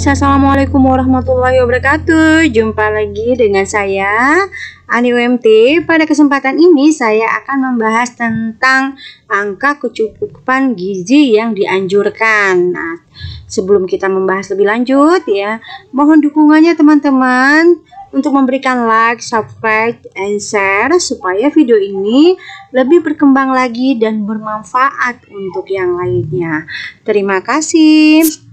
guys, assalamualaikum warahmatullahi wabarakatuh. Jumpa lagi dengan saya Ani UMT. Pada kesempatan ini saya akan membahas tentang angka kecukupan gizi yang dianjurkan. Nah, sebelum kita membahas lebih lanjut ya, mohon dukungannya teman-teman untuk memberikan like, subscribe, and share supaya video ini lebih berkembang lagi dan bermanfaat untuk yang lainnya. Terima kasih.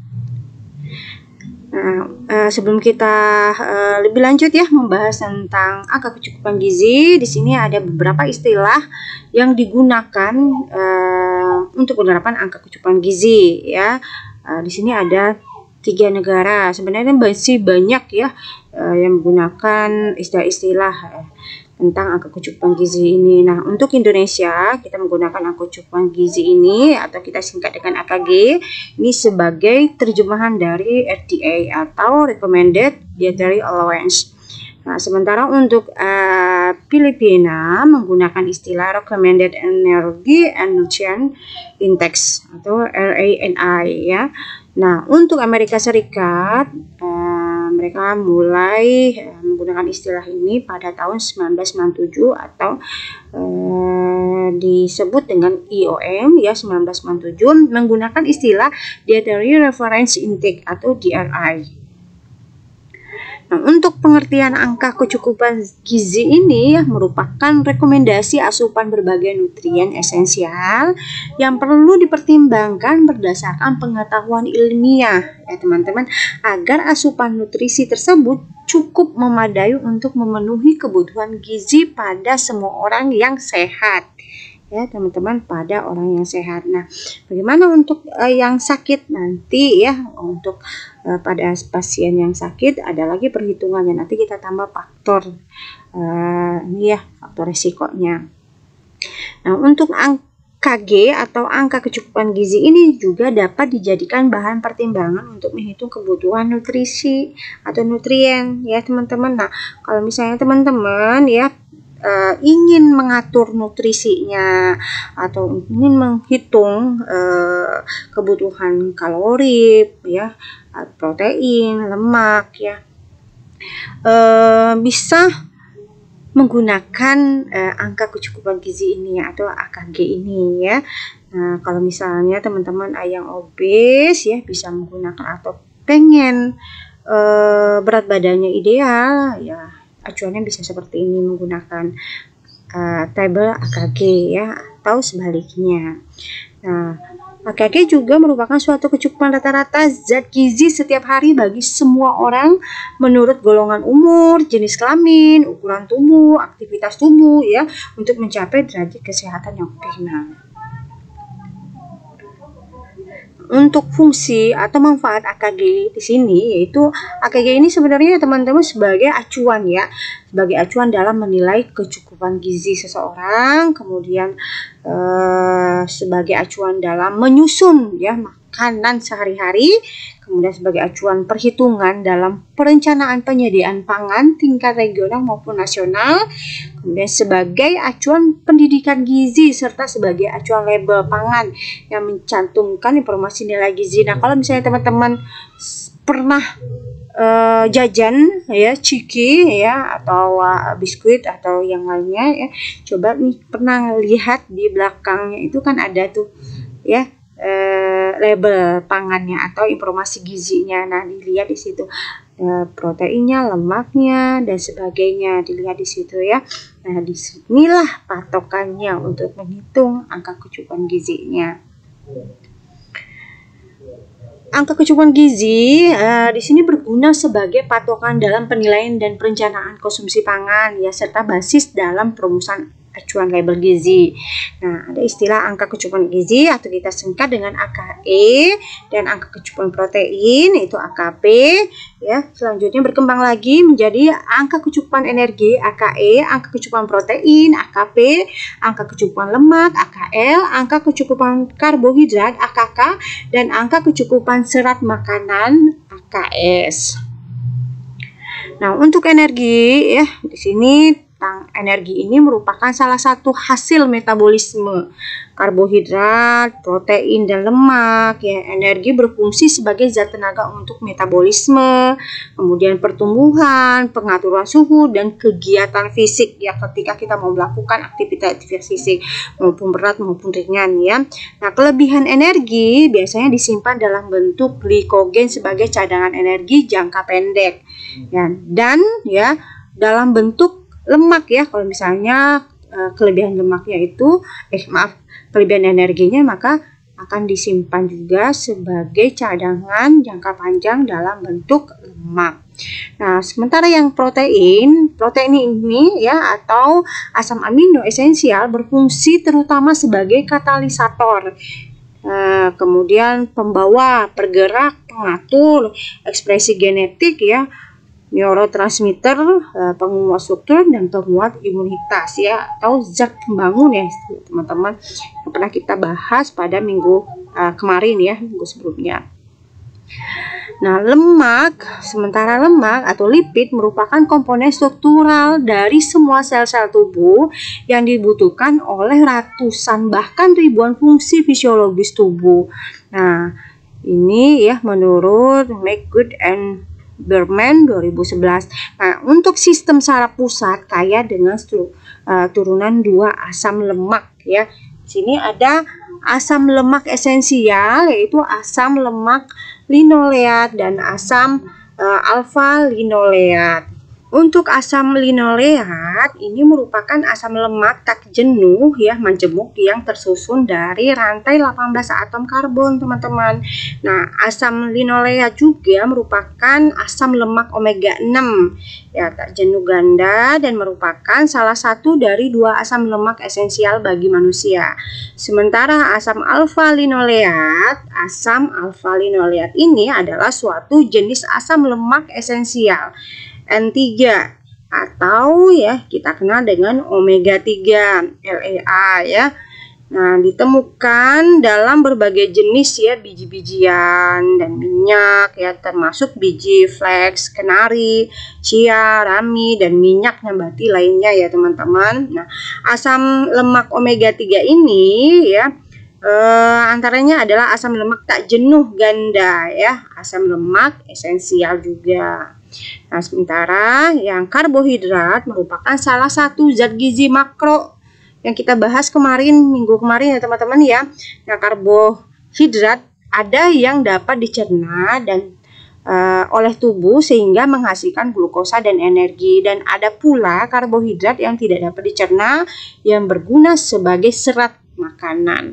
Nah, sebelum kita lebih lanjut ya membahas tentang angka kecukupan gizi, di sini ada beberapa istilah yang digunakan untuk penerapan angka kecukupan gizi ya. Di sini ada 3 negara. Sebenarnya masih banyak ya yang menggunakan istilah-istilah tentang angka kecukupan gizi ini. Nah, untuk Indonesia kita menggunakan angka kecukupan gizi ini atau kita singkat dengan AKG ini sebagai terjemahan dari RDA atau Recommended Dietary Allowance. Nah, sementara untuk Filipina menggunakan istilah Recommended Energy and Nutrient Index atau RANI ya. Nah, untuk Amerika Serikat mereka mulai menggunakan istilah ini pada tahun 1997 atau disebut dengan IOM ya 1997 menggunakan istilah Dietary Reference Intake atau DRI. Nah, untuk pengertian angka kecukupan gizi ini ya, merupakan rekomendasi asupan berbagai nutrien esensial yang perlu dipertimbangkan berdasarkan pengetahuan ilmiah ya teman-teman, agar asupan nutrisi tersebut cukup memadai untuk memenuhi kebutuhan gizi pada semua orang yang sehat. Ya teman-teman, pada orang yang sehat. Nah, bagaimana untuk yang sakit nanti ya? Untuk pada pasien yang sakit ada lagi perhitungannya. Nanti kita tambah faktor ini ya, faktor resikonya. Nah, untuk AKG atau angka kecukupan gizi ini juga dapat dijadikan bahan pertimbangan untuk menghitung kebutuhan nutrisi atau nutrien ya teman-teman. Nah, kalau misalnya teman-teman ya ingin mengatur nutrisinya atau ingin menghitung kebutuhan kalori ya, protein, lemak ya, bisa menggunakan angka kecukupan gizi ini atau AKG ini ya. Nah, kalau misalnya teman-teman yang obes ya bisa menggunakan atau pengen berat badannya ideal ya, acuannya bisa seperti ini menggunakan tabel AKG ya atau sebaliknya. Nah, AKG juga merupakan suatu kecukupan rata-rata zat gizi setiap hari bagi semua orang menurut golongan umur, jenis kelamin, ukuran tubuh, aktivitas tubuh ya, untuk mencapai derajat kesehatan yang optimal. Untuk fungsi atau manfaat AKG di sini yaitu AKG ini sebenarnya teman-teman sebagai acuan ya, sebagai acuan dalam menilai kecukupan gizi seseorang, kemudian sebagai acuan dalam menyusun ya makanan sehari-hari, kemudian sebagai acuan perhitungan dalam perencanaan penyediaan pangan tingkat regional maupun nasional, kemudian sebagai acuan pendidikan gizi serta sebagai acuan label pangan yang mencantumkan informasi nilai gizi. Nah, kalau misalnya teman-teman pernah jajan ya ciki ya atau biskuit atau yang lainnya ya, coba nih pernah lihat di belakangnya itu kan ada tuh ya label pangannya atau informasi gizinya. Nah, dilihat di situ proteinnya, lemaknya dan sebagainya, dilihat di situ ya. Nah, disinilah patokannya untuk menghitung angka kecukupan gizinya. Angka kecukupan gizi di sini berguna sebagai patokan dalam penilaian dan perencanaan konsumsi pangan ya, serta basis dalam perumusan acuan label gizi. Nah, ada istilah angka kecukupan gizi atau kita singkat dengan AKE, dan angka kecukupan protein itu AKP ya. Selanjutnya berkembang lagi menjadi angka kecukupan energi AKE, angka kecukupan protein AKP, angka kecukupan lemak AKL, angka kecukupan karbohidrat AKK, dan angka kecukupan serat makanan AKS. Nah, untuk energi ya di sini tentang energi ini merupakan salah satu hasil metabolisme karbohidrat, protein, dan lemak. Ya, energi berfungsi sebagai zat tenaga untuk metabolisme, kemudian pertumbuhan, pengaturan suhu, dan kegiatan fisik. Ya, ketika kita mau melakukan aktivitas fisik maupun berat maupun ringan ya. Nah, kelebihan energi biasanya disimpan dalam bentuk glikogen sebagai cadangan energi jangka pendek. Ya, dan ya dalam bentuk lemak ya. Kalau misalnya kelebihan lemaknya itu kelebihan energinya maka akan disimpan juga sebagai cadangan jangka panjang dalam bentuk lemak. Nah, sementara yang protein ini ya atau asam amino esensial berfungsi terutama sebagai katalisator, kemudian pembawa, pergerak, pengatur ekspresi genetik ya, neurotransmitter, penguat struktur, dan penguat imunitas ya, atau zat pembangun ya teman-teman, yang pernah kita bahas pada minggu kemarin ya, minggu sebelumnya. Nah, sementara lemak atau lipid merupakan komponen struktural dari semua sel-sel tubuh yang dibutuhkan oleh ratusan bahkan ribuan fungsi fisiologis tubuh. Nah, ini ya menurut McGood and Berman 2011. Nah, untuk sistem saraf pusat kaya dengan turunan 2 asam lemak ya. Di sini ada asam lemak esensial yaitu asam lemak linoleat dan asam alfa linoleat. Untuk asam linoleat ini merupakan asam lemak tak jenuh ya majemuk yang tersusun dari rantai 18 atom karbon, teman-teman. Nah, asam linoleat juga merupakan asam lemak omega 6 ya tak jenuh ganda dan merupakan salah satu dari 2 asam lemak esensial bagi manusia. Sementara asam alfa linoleat ini adalah suatu jenis asam lemak esensial N3 atau ya kita kenal dengan omega 3 LEA ya. Nah, ditemukan dalam berbagai jenis ya biji-bijian dan minyak ya, termasuk biji flax, kenari, chia, rami, dan minyak nabati lainnya ya teman-teman. Nah, asam lemak omega 3 ini ya antaranya adalah asam lemak tak jenuh ganda ya, asam lemak esensial juga. Nah, sementara yang karbohidrat merupakan salah satu zat gizi makro yang kita bahas minggu kemarin ya teman-teman ya. Nah, karbohidrat ada yang dapat dicerna dan oleh tubuh sehingga menghasilkan glukosa dan energi, dan ada pula karbohidrat yang tidak dapat dicerna yang berguna sebagai serat makanan.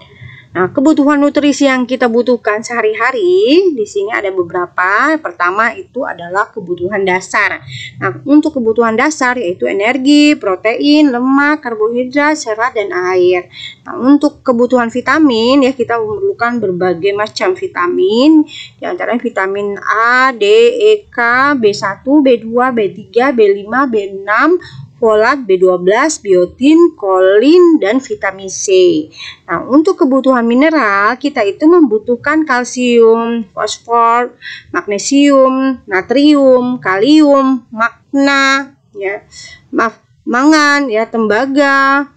Nah, kebutuhan nutrisi yang kita butuhkan sehari-hari di sini ada beberapa. Pertama itu adalah kebutuhan dasar. Nah, untuk kebutuhan dasar yaitu energi, protein, lemak, karbohidrat, serat, dan air. Nah, untuk kebutuhan vitamin ya kita memerlukan berbagai macam vitamin, di antaranya vitamin A, D, E, K, B1, B2, B3, B5, B6, folat, B12, biotin, kolin, dan vitamin C. Nah, untuk kebutuhan mineral kita itu membutuhkan kalsium, fosfor, magnesium, natrium, kalium, mangan ya, tembaga,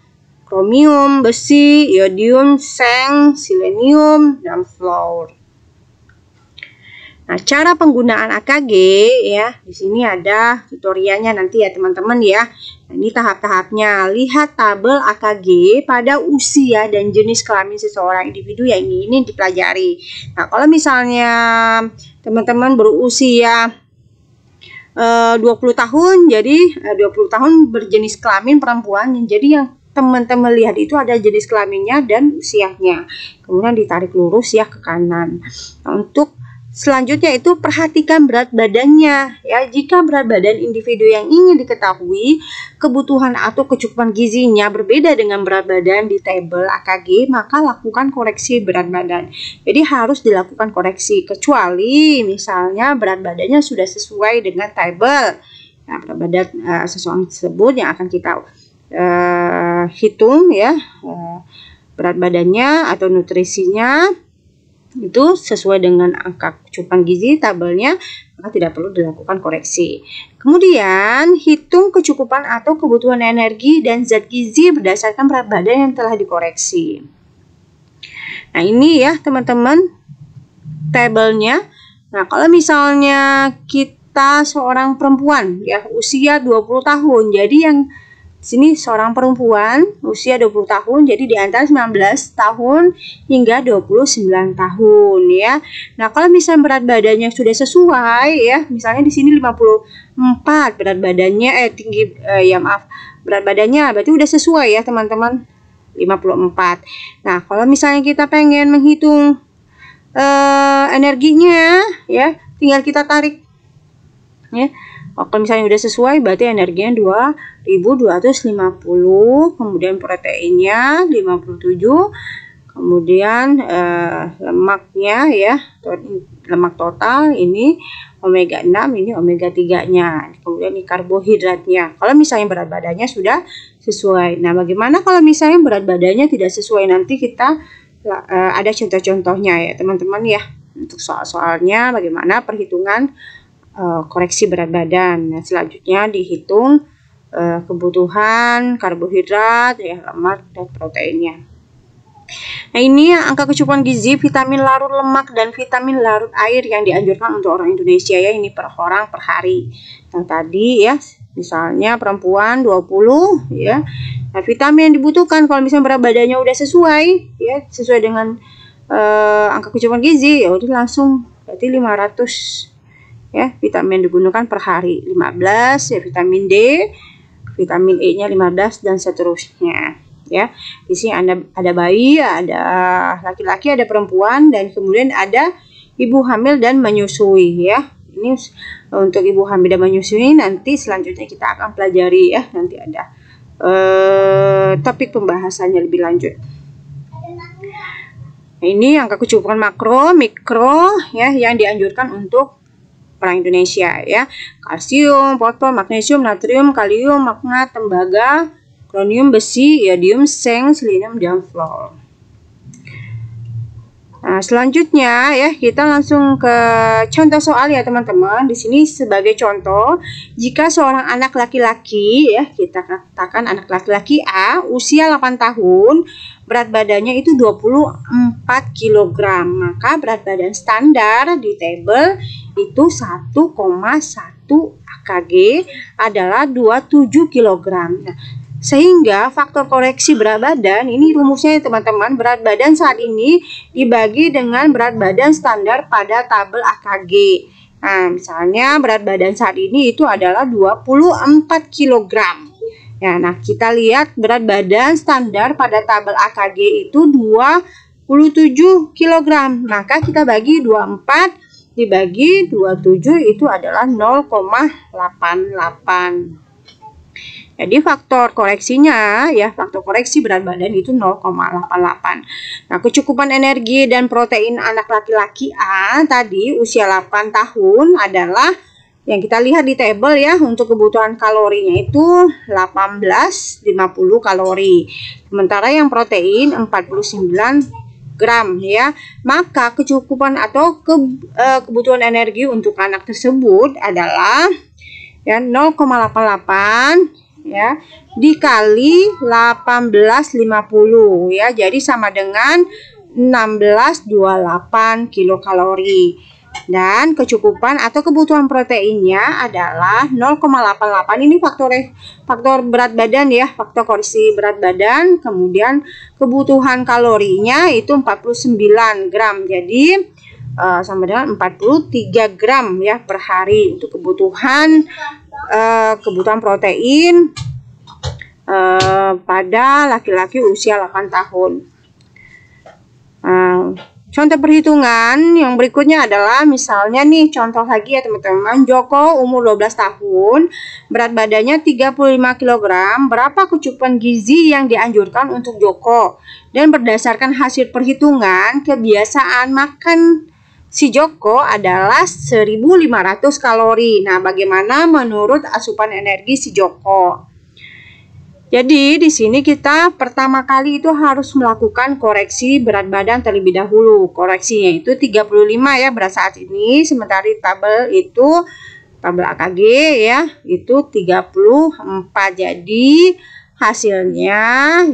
kromium, besi, iodium, seng, selenium, dan fluor. Nah, cara penggunaan AKG ya, di sini ada tutorialnya nanti ya teman-teman ya. Nah, ini tahap-tahapnya. Lihat tabel AKG pada usia dan jenis kelamin seseorang individu yang ingin dipelajari. Nah, kalau misalnya teman-teman berusia 20 tahun, jadi 20 tahun berjenis kelamin perempuan, jadi yang teman-teman lihat itu ada jenis kelaminnya dan usianya. Kemudian ditarik lurus ya ke kanan. Nah, untuk selanjutnya itu perhatikan berat badannya ya. Jika berat badan individu yang ingin diketahui kebutuhan atau kecukupan gizinya berbeda dengan berat badan di tabel AKG, maka lakukan koreksi berat badan. Jadi harus dilakukan koreksi kecuali misalnya berat badannya sudah sesuai dengan tabel. Nah, berat badan seseorang tersebut yang akan kita hitung ya berat badannya atau nutrisinya. itu sesuai dengan angka kecukupan gizi tabelnya, maka tidak perlu dilakukan koreksi. Kemudian hitung kecukupan atau kebutuhan energi dan zat gizi berdasarkan berat badan yang telah dikoreksi. Nah, ini ya teman-teman tabelnya. Nah, kalau misalnya kita seorang perempuan ya usia 20 tahun, jadi yang sini seorang perempuan usia 20 tahun, jadi di antara 19 tahun hingga 29 tahun ya. Nah, kalau misalnya berat badannya sudah sesuai ya, misalnya di sini 54 berat badannya berat badannya berarti udah sesuai ya teman-teman, 54. Nah, kalau misalnya kita pengen menghitung energinya ya, tinggal kita tarik ya. Kalau misalnya udah sesuai berarti energinya 2250, kemudian proteinnya 57, kemudian lemaknya ya, lemak total ini omega 6, ini omega 3-nya, kemudian ini karbohidratnya. Kalau misalnya berat badannya sudah sesuai. Nah, bagaimana kalau misalnya berat badannya tidak sesuai? Nanti kita ada contoh-contohnya ya teman-teman ya, untuk soal-soalnya bagaimana perhitungan koreksi berat badan. Nah, selanjutnya dihitung kebutuhan karbohidrat, ya, lemak dan proteinnya. Nah, ini angka kecukupan gizi vitamin larut lemak dan vitamin larut air yang dianjurkan untuk orang Indonesia ya, ini per orang per hari. Yang tadi ya, misalnya perempuan 20 ya. Nah, vitamin yang dibutuhkan kalau misalnya berat badannya udah sesuai ya, sesuai dengan angka kecukupan gizi, ya udah langsung berarti 500 ya, vitamin digunakan per hari. 15 ya vitamin D, vitamin E-nya 15 dan seterusnya ya. Di sini ada bayi, ada laki-laki, ada perempuan, dan kemudian ada ibu hamil dan menyusui ya. Ini untuk ibu hamil dan menyusui, nanti selanjutnya kita akan pelajari ya, nanti ada topik pembahasannya lebih lanjut. Nah, ini angka kecukupan makro, mikro ya, yang dianjurkan untuk orang Indonesia ya. Kalsium, fosfor, magnesium, natrium, kalium, magnat, tembaga, kronium, besi, iodium, seng, selenium, dan fluor. Nah, selanjutnya ya, kita langsung ke contoh soal ya teman-teman. Di sini sebagai contoh, jika seorang anak laki-laki ya, kita katakan anak laki-laki A usia 8 tahun, berat badannya itu 24 kg, maka berat badan standar di tabel itu 1,1 AKG adalah 27 kg. Nah, sehingga faktor koreksi berat badan, ini rumusnya teman-teman, berat badan saat ini dibagi dengan berat badan standar pada tabel AKG. Nah, misalnya berat badan saat ini itu adalah 24 kg. Ya, nah kita lihat berat badan standar pada tabel AKG itu 27 kg. Maka kita bagi 24 dibagi 27 itu adalah 0,88. Jadi faktor koreksinya ya, faktor koreksi berat badan itu 0,88. Nah, kecukupan energi dan protein anak laki-laki A tadi usia 8 tahun adalah yang kita lihat di tabel ya, untuk kebutuhan kalorinya itu 1850 kalori. Sementara yang protein 49 gram ya. Maka kecukupan atau kebutuhan energi untuk anak tersebut adalah ya 0,88 ya dikali 1850 ya, jadi sama dengan 1628 kilokalori. Dan kecukupan atau kebutuhan proteinnya adalah 0,88. Ini faktor berat badan ya, faktor koreksi berat badan. Kemudian kebutuhan kalorinya itu 49 gram, jadi sama dengan 43 gram ya per hari untuk kebutuhan protein pada laki-laki usia 8 tahun. Contoh perhitungan yang berikutnya adalah misalnya nih, contoh lagi ya teman-teman. Joko umur 12 tahun, berat badannya 35 kg. Berapa kecukupan gizi yang dianjurkan untuk Joko? Dan berdasarkan hasil perhitungan, kebiasaan makan si Joko adalah 1500 kalori. Nah, bagaimana menurut asupan energi si Joko? Jadi di sini kita pertama kali itu harus melakukan koreksi berat badan terlebih dahulu. Koreksinya itu 35 ya berat saat ini, sementara di tabel AKG ya itu 34. Jadi hasilnya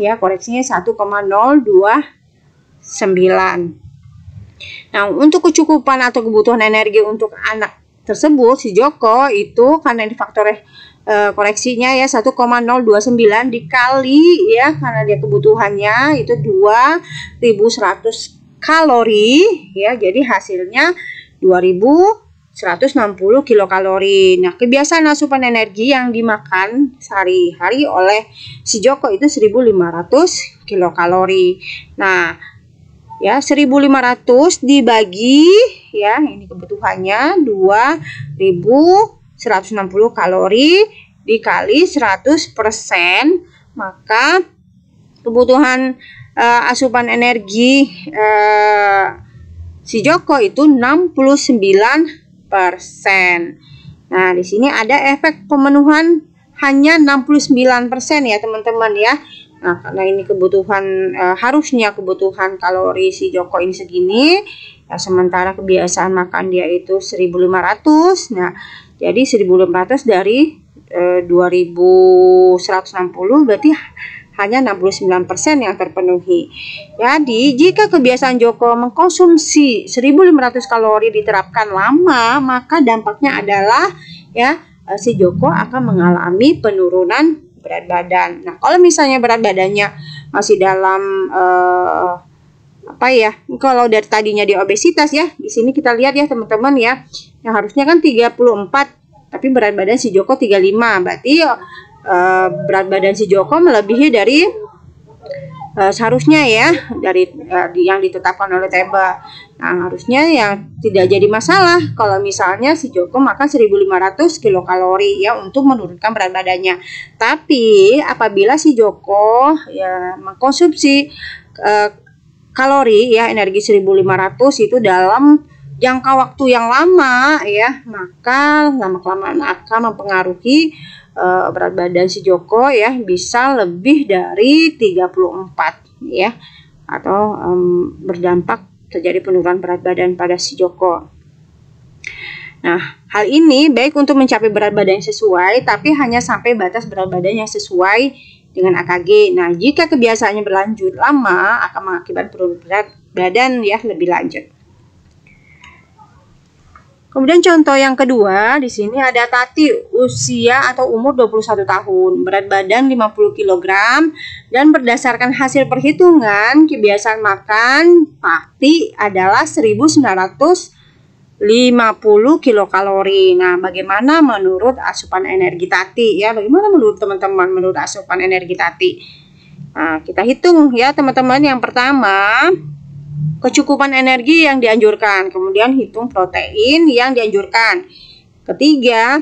ya koreksinya 1,029. Nah, untuk kecukupan atau kebutuhan energi untuk anak tersebut si Joko itu karena ini faktor koreksinya ya 1,029 dikali ya karena dia kebutuhannya itu 2100 kalori ya, jadi hasilnya 2160 kilokalori. Nah, kebiasaan asupan energi yang dimakan sehari-hari oleh si Joko itu 1500 kilokalori. Nah, ya 1500 dibagi ya ini kebutuhannya 2160 kalori dikali 100%, maka kebutuhan asupan energi si Joko itu 69%. Nah, di sini ada efek pemenuhan hanya 69% ya teman-teman ya. Nah, karena ini kebutuhan harusnya kebutuhan kalori si Joko ini segini, ya, sementara kebiasaan makan dia itu 1500. Nah, jadi 1500 dari 2160 berarti hanya 69% yang terpenuhi. Jadi, jika kebiasaan Joko mengkonsumsi 1500 kalori diterapkan lama, maka dampaknya adalah ya si Joko akan mengalami penurunan berat badan. Nah, kalau misalnya berat badannya masih dalam kalau dari tadinya di obesitas ya, di sini kita lihat ya teman-teman ya, yang harusnya kan 34, tapi berat badan si Joko 35, berarti berat badan si Joko melebihi dari seharusnya ya dari yang ditetapkan oleh Teba. Nah, harusnya yang tidak jadi masalah kalau misalnya si Joko makan 1500 kilokalori ya untuk menurunkan berat badannya. Tapi apabila si Joko ya mengkonsumsi kalori ya energi 1500 itu dalam jangka waktu yang lama ya, maka lama-kelamaan akan mempengaruhi berat badan si Joko ya bisa lebih dari 34 ya, atau berdampak terjadi penurunan berat badan pada si Joko. Nah, hal ini baik untuk mencapai berat badan yang sesuai, tapi hanya sampai batas berat badan yang sesuai dengan AKG. Nah, jika kebiasaannya berlanjut lama akan mengakibatkan penurunan berat badan ya lebih lanjut. Kemudian contoh yang kedua, di sini ada Tati usia atau umur 21 tahun, berat badan 50 kg, dan berdasarkan hasil perhitungan kebiasaan makan Tati adalah 1950 kilokalori. Nah, bagaimana menurut asupan energi Tati ya? Bagaimana menurut teman-teman menurut asupan energi Tati? Nah, kita hitung ya teman-teman. Yang pertama, kecukupan energi yang dianjurkan, kemudian hitung protein yang dianjurkan, ketiga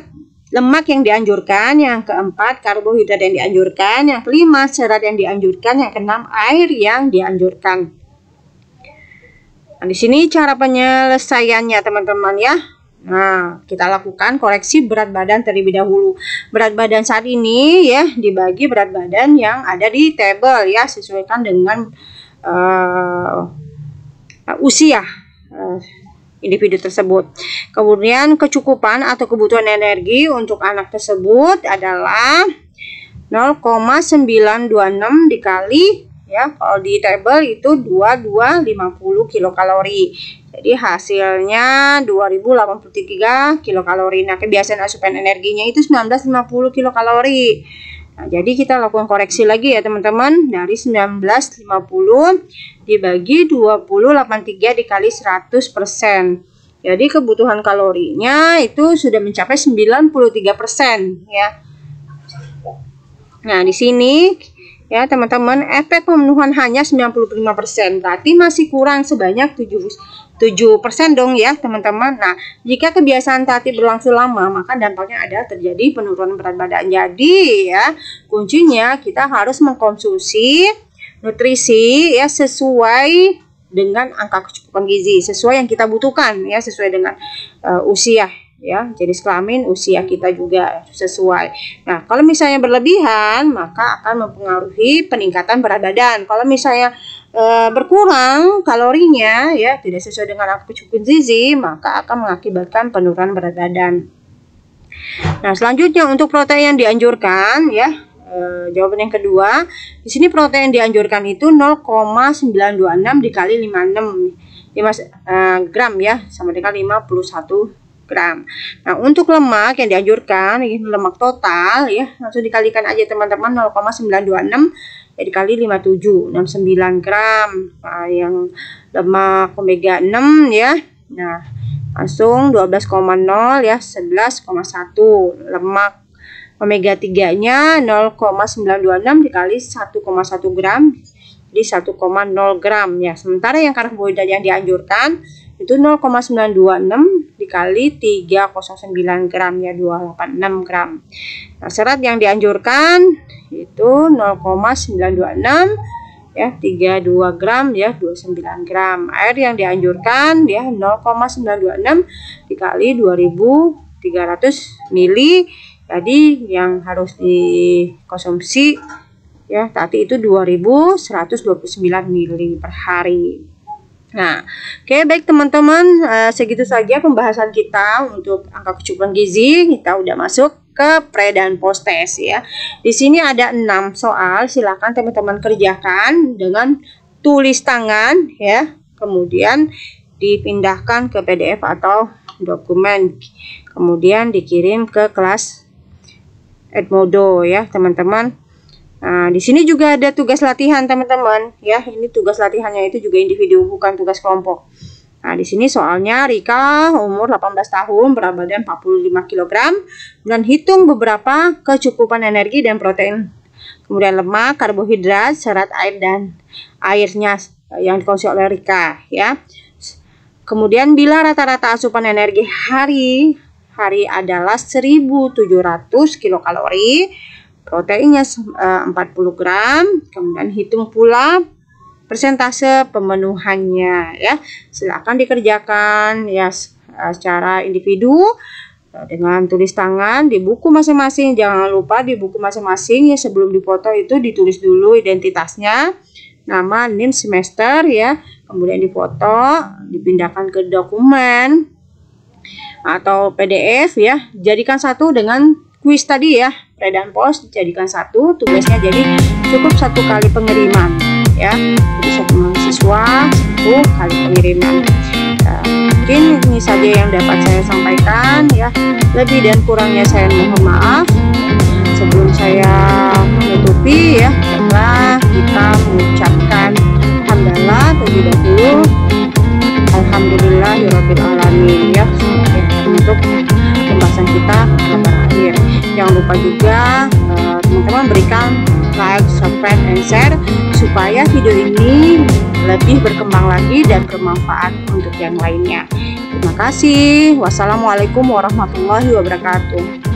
lemak yang dianjurkan, yang keempat karbohidrat yang dianjurkan, yang kelima serat yang dianjurkan, yang keenam air yang dianjurkan. Nah, di sini cara penyelesaiannya teman-teman ya. Nah, kita lakukan koreksi berat badan terlebih dahulu. Berat badan saat ini ya dibagi berat badan yang ada di tabel ya, sesuaikan dengan usia individu tersebut. Kemudian kecukupan atau kebutuhan energi untuk anak tersebut adalah 0,926 dikali ya, kalau di tabel itu 2250 kilokalori. Jadi hasilnya 2083 kilokalori. Nah, kebiasaan asupan energinya itu 1950 kilokalori. Nah, jadi kita lakukan koreksi lagi ya teman-teman, dari 1950 dibagi 2083 dikali 100%. Jadi kebutuhan kalorinya itu sudah mencapai 93% ya. Nah, di sini ya teman-teman, efek pemenuhan hanya 95%, berarti masih kurang sebanyak 7% dong ya teman-teman. Nah, jika kebiasaan Tati berlangsung lama, maka dampaknya ada terjadi penurunan berat badan. Jadi ya, kuncinya kita harus mengkonsumsi nutrisi ya sesuai dengan angka kecukupan gizi, sesuai yang kita butuhkan ya, sesuai dengan usia ya, jenis kelamin, usia kita juga sesuai. Nah, kalau misalnya berlebihan, maka akan mempengaruhi peningkatan berat badan. Kalau misalnya berkurang kalorinya, ya, tidak sesuai dengan angka kecukupan gizi, maka akan mengakibatkan penurunan berat badan. Nah, selanjutnya untuk protein yang dianjurkan, ya, jawaban yang kedua, di sini protein dianjurkan itu 0,926 dikali 5 gram, ya, sama dengan 51 gram. Nah, untuk lemak yang dianjurkan, ini lemak total, ya, langsung dikalikan aja teman-teman, 0,926 ya dikali 57, 69 gram. Nah, yang lemak omega 6, ya, nah langsung 12,0, ya, 11,1. Lemak omega 3 nya 0,926 dikali 1,1 gram, jadi 1,0 gram, ya. Sementara yang karbohidrat yang dianjurkan itu 0,926 dikali 309 gram, ya, 286 gram. Nah, serat yang dianjurkan itu 0,926, ya, 32 gram, ya, 29 gram. Air yang dianjurkan, ya, 0,926 dikali 2300 mili. Jadi yang harus dikonsumsi, ya, tadi itu 2129 mili per hari. Nah, oke, baik teman-teman, segitu saja pembahasan kita untuk angka kecukupan gizi. Kita udah masuk ke pre dan post test, ya. Di sini ada 6 soal, silakan teman-teman kerjakan dengan tulis tangan, ya. Kemudian dipindahkan ke PDF atau dokumen. Kemudian dikirim ke kelas Edmodo, ya, teman-teman. Nah, di sini juga ada tugas latihan, teman-teman, ya. Ini tugas latihannya itu juga individu, bukan tugas kelompok. Nah, di sini soalnya Rika umur 18 tahun, berat badan 45 kg, dan hitung beberapa kecukupan energi dan protein. Kemudian lemak, karbohidrat, serat, air dan airnya yang dikonsumsi oleh Rika, ya. Kemudian bila rata-rata asupan energi hari adalah 1700 kilokalori, proteinnya 40 gram, kemudian hitung pula persentase pemenuhannya, ya. Silakan dikerjakan, ya, secara individu dengan tulis tangan di buku masing-masing. Jangan lupa di buku masing-masing, ya, sebelum dipoto itu ditulis dulu identitasnya, nama, NIM, semester, ya. Kemudian difoto, dipindahkan ke dokumen atau PDF, ya. Jadikan satu dengan kuis tadi, ya, pre dan post, jadikan satu. Tugasnya jadi cukup 1 kali pengiriman, ya. Jadi satu mahasiswa 1 kali pengiriman. Mungkin ini saja yang dapat saya sampaikan, ya. Lebih dan kurangnya saya mohon maaf. Sebelum saya menutupi, ya, setelah kita mengucapkan hamdalah terlebih dahulu, alhamdulillahirabbil alamin, ya, untuk pembahasan kita berakhir. Jangan lupa juga teman-teman berikan like, subscribe, and share supaya video ini lebih berkembang lagi dan bermanfaat untuk yang lainnya. Terima kasih. Wassalamualaikum warahmatullahi wabarakatuh.